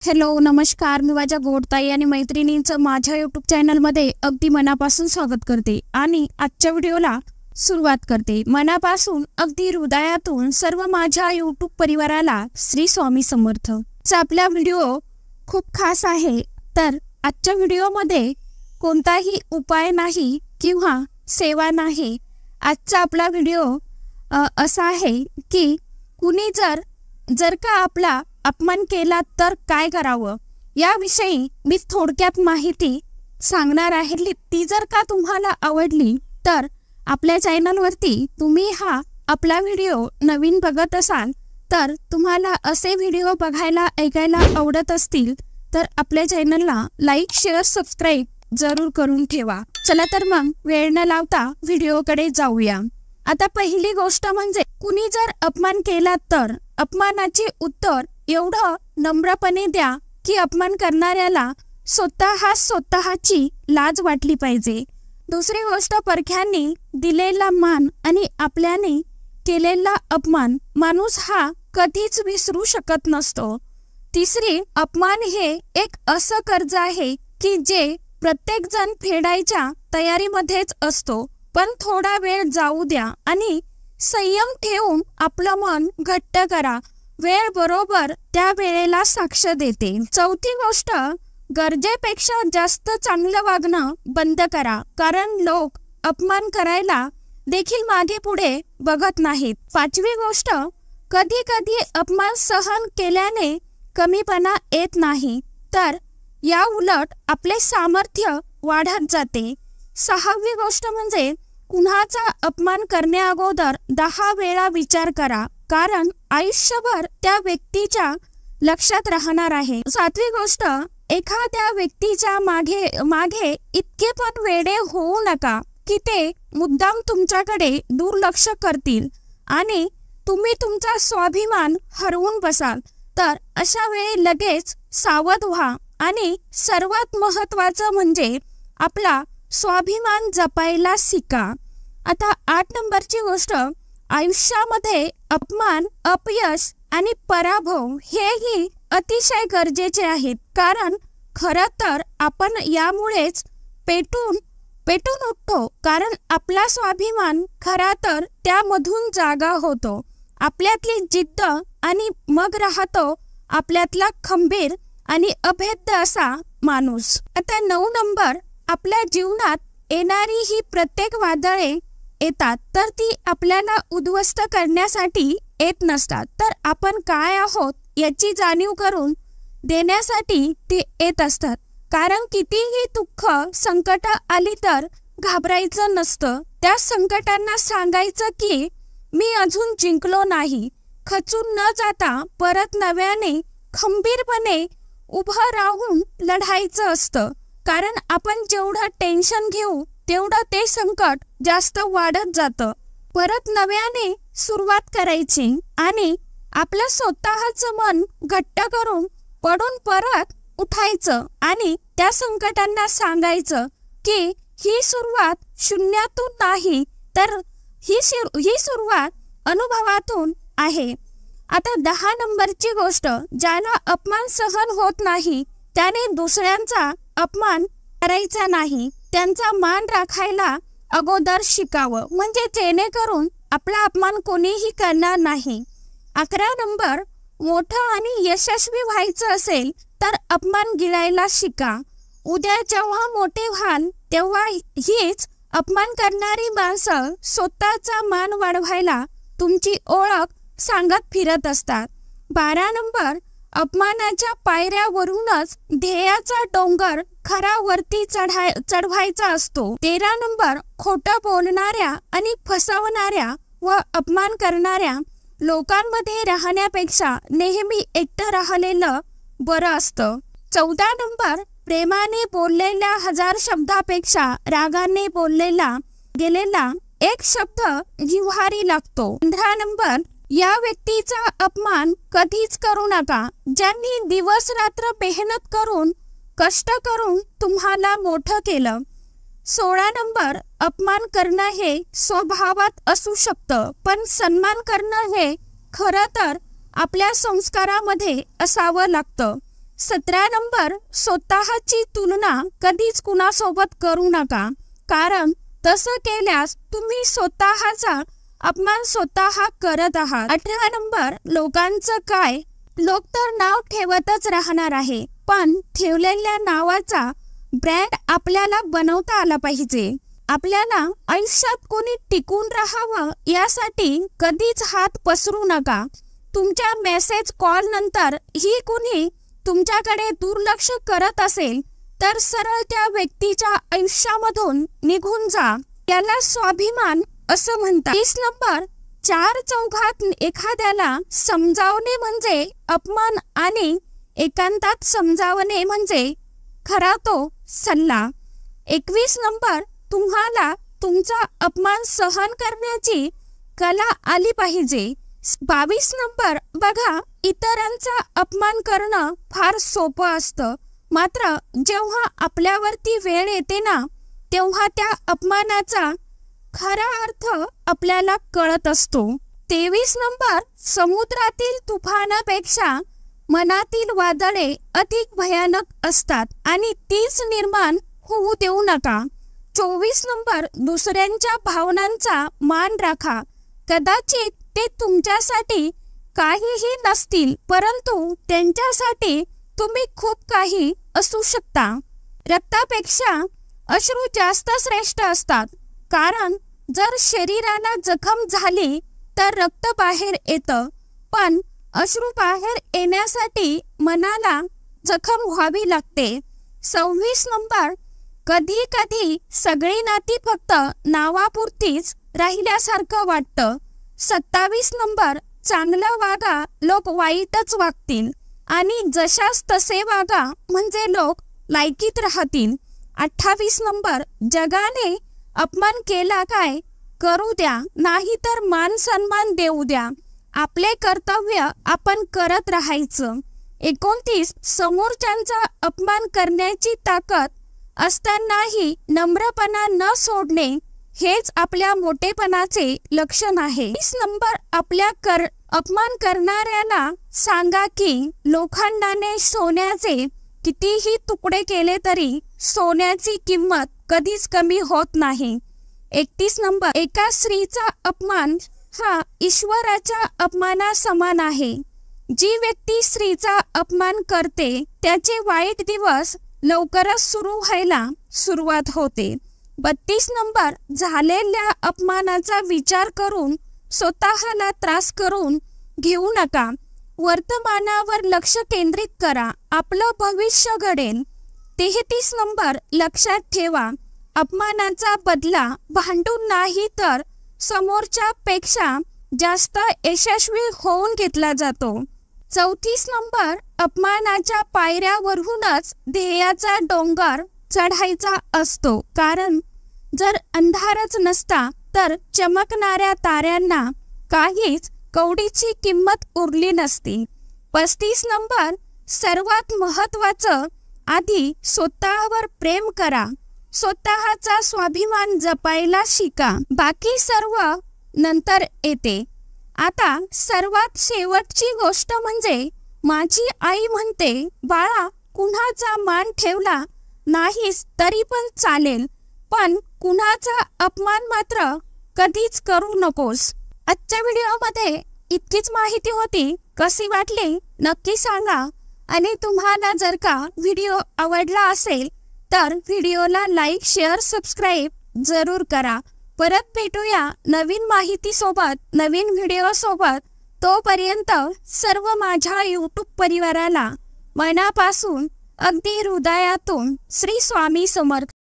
Hello नमस्कार, मी माझ्या गोडताई आणि मैत्रिणींचं माझ्या यूट्यूब चॅनलमध्ये अगदी मनापासून स्वागत करते आणि आजच्या व्हिडिओला सुरुवात करते। मनापासून अगदी हृदयातून सर्व माझ्या यूट्यूब परिवाराला श्री स्वामी समर्थ। आपला व्हिडिओ खूप खास आहे, तर आजच्या व्हिडिओमध्ये कोणताही उपाय नाही किंवा सेवा नाही। आजचा आपला व्हिडिओ असा आहे की कुणी जर का आपला अपमान केला तर काय करावं याविषयी मी थोडक्यात माहिती सांगणार आहे। ती जर का तुम्हाला आवडली तर आपल्या चॅनलवरती तुम्ही हा आपला व्हिडिओ नवीन बघत असाल तर तुम्हाला असे व्हिडिओ बघायला ऐकायला आवडत असतील तर आपल्या चॅनलला लाईक शेअर सबस्क्राइब जरूर करून ठेवा। चला तर मग वेळ न लावता व्हिडिओकडे जाऊया। आता पहिली गोष्ट म्हणजे कुणी जर अपमान केला तर अपमानाचे उत्तर एवढं नम्रपणे द्या की अपमान करणाऱ्याला स्वतःची लाज वाटली पाहिजे। दुसरी गोष्ट, परख्यांनी दिलेला मान आणि आपल्याने केलेला अपमान माणूस हा कधीच विसरू शकत नसतो। तिसरी, अपमान हे एक असं कर्ज आहे की जे प्रत्येक जण फेडायच्या तयारीमध्येच असतो, पण थोडा वेळ जाऊ द्या आणि संयम ठेवून आपलं मन घट्ट करा। वेळ बरोबर त्या वेळेला साक्ष देते। चौथी गोष्ट, गरजेपेक्षा जास्त चांगलं वागणं बंद करा, कारण लोक अपमान करायला देखील मागे पुढे बघत नाहीत। पाचवी गोष्ट, कधी कधी अपमान सहन केल्याने कमीपणा येत नाही, तर या उलट आपले सामर्थ्य वाढत जाते। सहावी गोष्ट म्हणजे कुणाचा अपमान करण्याअगोदर 10 वेळा विचार करा, कारण आयुष्यभर त्या व्यक्तीच्या लक्षात राहणार आहे। सातवी गोष्ट, एखाद्या व्यक्तीच्या मागे इतके पण वेडे होऊ नका की ते मुद्दाम तुमच्याकडे दुर्लक्ष करतील आणि तुम्ही तुमचा स्वाभिमान हरवून बसाल। तर अशा वेळी लगेच सावध व्हा आणि सर्वात महत्त्वाचं म्हणजे आपला स्वाभिमान जपायला शिका। आता 8 नंबरची गोष्ट, आयुष्यामध्ये अपमान, अपयश आणि पराभव हेही अतिशय गरजेचे आहेत, कारण खरं तर आपण यामुळेच पेटून उठतो, कारण आपला स्वाभिमान खरा तर त्यामधून जागा होतो, आपल्यातली जिद्द, आणि मग राहतो आपल्यातला खंबीर आणि अभेद्य असा माणूस। आता 9 नंबर, आपल्या जीवनात येणारी ही प्रत्येक वादळे येतात तर ती आपल्याला उद्ध्वस्त करण्यासाठी येत नसतात, तर आपण काय आहोत याची जाणीव करून देण्यासाठी ते येत असतात। कारण कितीही दुःख संकट आली तर घाबरायचं नसतं, त्या संकटांना सांगायचं की मी अजून जिंकलो नाही, खचून न जाता परत नव्याने खंबीरपणे उभं राहून लढायचं असतं। कारण आपण जेवढं टेन्शन घेऊ तेवढं ते संकट जास्त वाढत जातं। परत नव्याने सुरुवात करायची आणि आपलं स्वतःचं मन घट्ट करून पडून परत उठायचं आणि त्या संकटांना सांगायचं की ही सुरुवात शून्यातून नाही, तर ही सुरुवात अनुभवातून आहे। आता 10 नंबरची गोष्ट, ज्याला अपमान सहन होत नाही त्याने दुसऱ्यांचा अपमान करायचा नाही, त्यांचा मान राखायला अगोदर शिकावं, म्हणजे जेणेकरून आपला अपमान कोणीही करणार नाही। 11 नंबर, मोठं आणि यशस्वी व्हायचं असेल तर अपमान गिळायला शिका। उद्या जेव्हा मोठे व्हाल तेव्हा हीच अपमान करणारी माणसं स्वतःचा मान वाढवायला तुमची ओळख सांगत फिरत असतात। 12 नंबर, अपमानाच्या पायऱ्यावरूनच ध्येयाचा डोंगर खरा वरती चढवायचा असतो। 13 नंबर, खोटं बोलणाऱ्या आणि फसवणाऱ्या व अपमान करणाऱ्या लोकांमध्ये राहण्यापेक्षा नेहमी एकटं राहिलेलं बरं असतं। 14 नंबर, प्रेमाने बोललेल्या 1000 शब्दापेक्षा रागाने बोललेला गेलेला एक शब्द जिव्हारी लागतो। 15 नंबर, या व्यक्तीचा अपमान कधीच करू नका ज्यांनी दिवस रात्र मेहनत करून कष्ट करून तुम्हाला मोठं केलं। 16 नंबर, अपमान करणं हे स्वभावात असू शकतं, पण सन्मान करणं हे खरं तर आपल्या संस्कारामध्ये असावं लागतं। 17 नंबर, स्वतःची तुलना कधीच कुणासोबत करू नका, कारण तसं केल्यास तुम्ही स्वतःचा अपमान स्वतः करत आहात. 18 नंबर, लोकांचं काय, लोक तर नाव ठेवतच राहणार आहे, पण ठेवलेल्या नावाचा ब्रँड आपल्याला बनवता आला पाहिजे. आपल्याला आयुष्यात कोणी टिकून राहावं यासाठी कधीच हात पसरू नका. तुमच्या मेसेज कॉल नंतर ही कोणी तुमच्याकडे दुर्लक्ष करत असेल तर सरळ त्या व्यक्तीच्या आयुष्यामधून निघून जा. याला स्वाभिमान असं म्हणतात. 30 नंबर, चार चौघात एखाद्याला समजावणे म्हणजे अपमान आणि एकांतात समजावणे म्हणजे खरा तो सल्ला. 21 नंबर, तुम्हाला तुमचा अपमान सहन करण्याची कला आली पाहिजे. 22 नंबर, बघा, इतरांचा अपमान करणं फार सोपं असतं, मात्र जेव्हा आपल्यावरती वेळ येते ना तेव्हा त्या अपमानाचा खरा अर्थ आपल्याला कळत असतो. 23 नंबर, समुद्रातील तुफानापेक्षा मनातील वादळे अधिक भयानक असतात आणि तीच निर्माण होऊ देऊ नका. 24 नंबर, दुसऱ्यांच्या भावनांचा मान राखा. कदाचित ते तुमच्यासाठी काहीही नसतील, परंतु त्यांच्यासाठी तुम्ही खूप काही असू शकता. रक्तापेक्षा अश्रू जास्त श्रेष्ठ असतात, कारण जर शरीराला जखम झाली तर रक्त बाहेर येतं, पण अश्रू बाहेर येण्यासाठी मनाला जखम व्हावी लागते. 26 नंबर, कधी कधी सगळी नाती फक्त नावापुरतीच राहिल्यासारखं वाटतं. 27 नंबर, चांगलं वागा, लोक वाईटच वागतील, आणि जशास तसे वागा म्हणजे लोक लायकीत राहतील. 28 नंबर, जगाने अपमान केला काय करू द्या, नाही तर मान सन्मान देऊ द्या, आपले कर्तव्य आपण करत राहायचं. 29, समोरच्यांचा अपमान करण्याची ताकद असतानाही नम्रपणा न सोडणे हेच आपल्या मोठेपणाचे लक्षण आहे. 30 नंबर, आपल्या अपमान करणाऱ्याला सांगा की लोखंडाने सोन्याचे कितीही तुकडे केले तरी सोन्याची किंमत कधीच कमी होत नाही. 31 नंबर, एका स्त्रीचा अपमान हा ईश्वराच्या अपमाना समान आहे. जी व्यक्ती स्त्रीचा अपमान करते त्याचे वाईट दिवस लवकरच सुरू व्हायला सुरुवात होते. 32 नंबर, झालेल्या अपमानाचा विचार करून स्वतःला त्रास करून घेऊ नका. वर्तमानावर लक्ष केंद्रित करा, आपलं भविष्य घडेल. 33 नंबर, लक्षात ठेवा, अपमानाचा बदला भांडून नाही तर समोरच्या पेक्षा जास्त यशस्वी होऊन घेतला जातो. 34 नंबर, अपमानाच्या पायऱ्यावरूनच ध्येयाचा डोंगर चढायचा असतो, कारण जर अंधारच नसता तर चमकणाऱ्या ताऱ्यांना काहीच कवडीची किंमत उरली नसती. 35 नंबर, सर्वात महत्त्वाचं, आधी स्वतःवर प्रेम करा, स्वतःचा स्वाभिमान जपायला शिका, बाकी सर्व नंतर येते. आता सर्वात शेवटची गोष्ट म्हणजे माझी आई म्हणते, बाळा, कुणाचा मान ठेवला नाहीस तरी पण चालेल, पण कुणाचा अपमान मात्र कधीच करू नकोस. आजच्या व्हिडिओमध्ये इतकीच माहिती होती. कशी वाटली नक्की सांगा, आणि तुम्हाला जर का व्हिडिओ आवडला असेल तर व्हिडिओला लाईक, शेअर, सबस्क्राईब जरूर करा. परत भेटूया नवीन माहिती सोबत, नवीन व्हिडिओ सोबत. तोपर्यंत सर्व माझ्या यूट्यूब परिवाराला मनापासून, अगदी हृदयातून श्री स्वामी समर्थ.